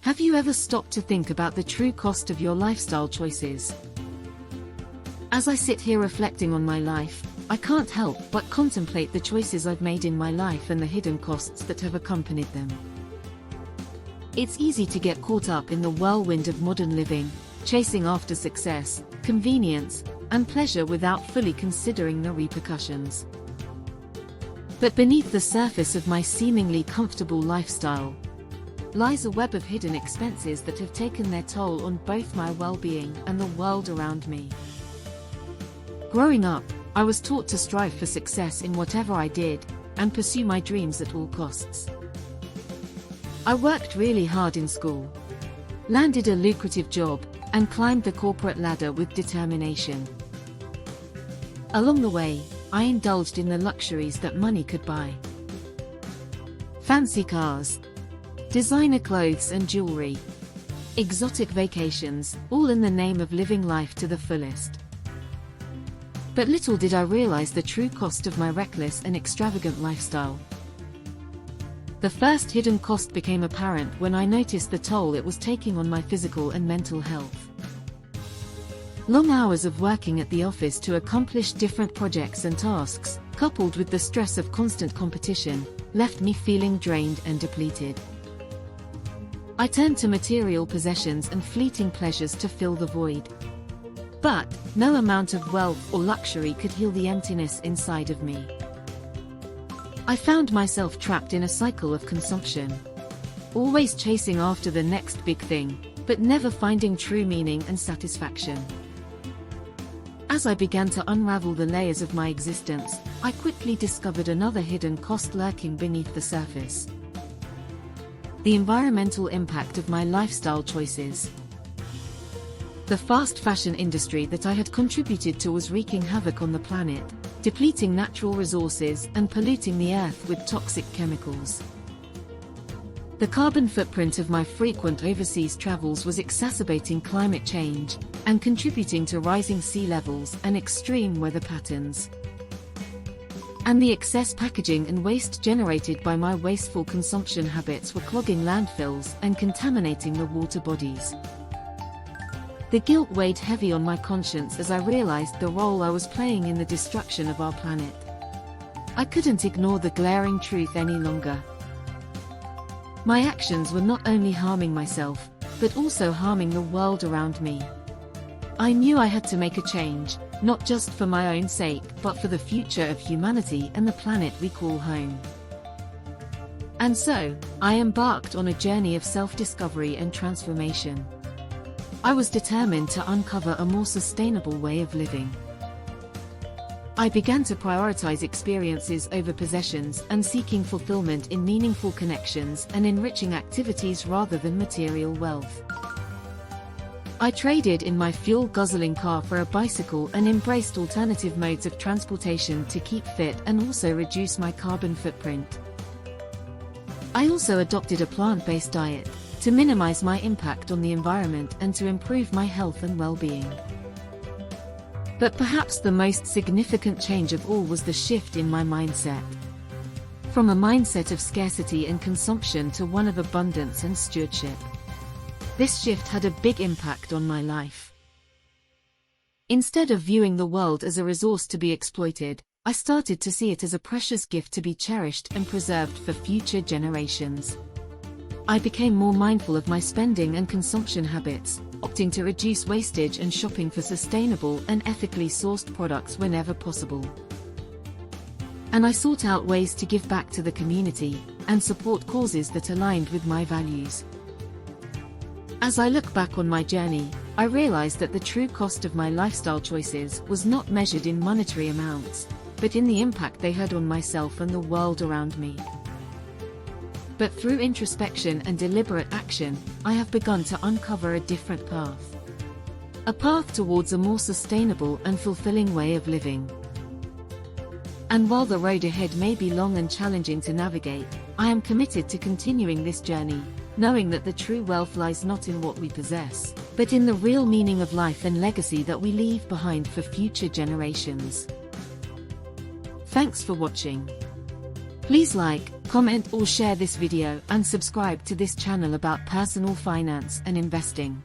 Have you ever stopped to think about the true cost of your lifestyle choices? As I sit here reflecting on my life, I can't help but contemplate the choices I've made in my life and the hidden costs that have accompanied them. It's easy to get caught up in the whirlwind of modern living, chasing after success, convenience, and pleasure without fully considering the repercussions. But beneath the surface of my seemingly comfortable lifestyle lies a web of hidden expenses that have taken their toll on both my well-being and the world around me. Growing up, I was taught to strive for success in whatever I did, and pursue my dreams at all costs. I worked really hard in school, landed a lucrative job, and climbed the corporate ladder with determination. Along the way, I indulged in the luxuries that money could buy. Fancy cars, designer clothes and jewelry, exotic vacations, all in the name of living life to the fullest. But little did I realize the true cost of my reckless and extravagant lifestyle. The first hidden cost became apparent when I noticed the toll it was taking on my physical and mental health. Long hours of working at the office to accomplish different projects and tasks, coupled with the stress of constant competition, left me feeling drained and depleted. I turned to material possessions and fleeting pleasures to fill the void. But no amount of wealth or luxury could heal the emptiness inside of me. I found myself trapped in a cycle of consumption, always chasing after the next big thing, but never finding true meaning and satisfaction. As I began to unravel the layers of my existence, I quickly discovered another hidden cost lurking beneath the surface: the environmental impact of my lifestyle choices. The fast fashion industry that I had contributed to was wreaking havoc on the planet, depleting natural resources and polluting the earth with toxic chemicals. The carbon footprint of my frequent overseas travels was exacerbating climate change and contributing to rising sea levels and extreme weather patterns. And the excess packaging and waste generated by my wasteful consumption habits were clogging landfills and contaminating the water bodies. The guilt weighed heavy on my conscience as I realized the role I was playing in the destruction of our planet. I couldn't ignore the glaring truth any longer. My actions were not only harming myself, but also harming the world around me. I knew I had to make a change, not just for my own sake, but for the future of humanity and the planet we call home. And so, I embarked on a journey of self-discovery and transformation. I was determined to uncover a more sustainable way of living. I began to prioritize experiences over possessions and seeking fulfillment in meaningful connections and enriching activities rather than material wealth. I traded in my fuel-guzzling car for a bicycle and embraced alternative modes of transportation to keep fit and also reduce my carbon footprint. I also adopted a plant-based diet to minimize my impact on the environment and to improve my health and well-being. But perhaps the most significant change of all was the shift in my mindset. From a mindset of scarcity and consumption to one of abundance and stewardship. This shift had a big impact on my life. Instead of viewing the world as a resource to be exploited, I started to see it as a precious gift to be cherished and preserved for future generations. I became more mindful of my spending and consumption habits, opting to reduce wastage and shopping for sustainable and ethically sourced products whenever possible. And I sought out ways to give back to the community and support causes that aligned with my values. As I look back on my journey, I realized that the true cost of my lifestyle choices was not measured in monetary amounts, but in the impact they had on myself and the world around me. But through introspection and deliberate action, I have begun to uncover a different path. A path towards a more sustainable and fulfilling way of living. And while the road ahead may be long and challenging to navigate, I am committed to continuing this journey, knowing that the true wealth lies not in what we possess, but in the real meaning of life and legacy that we leave behind for future generations. Thanks for watching. Please like, comment or share this video and subscribe to this channel about personal finance and investing.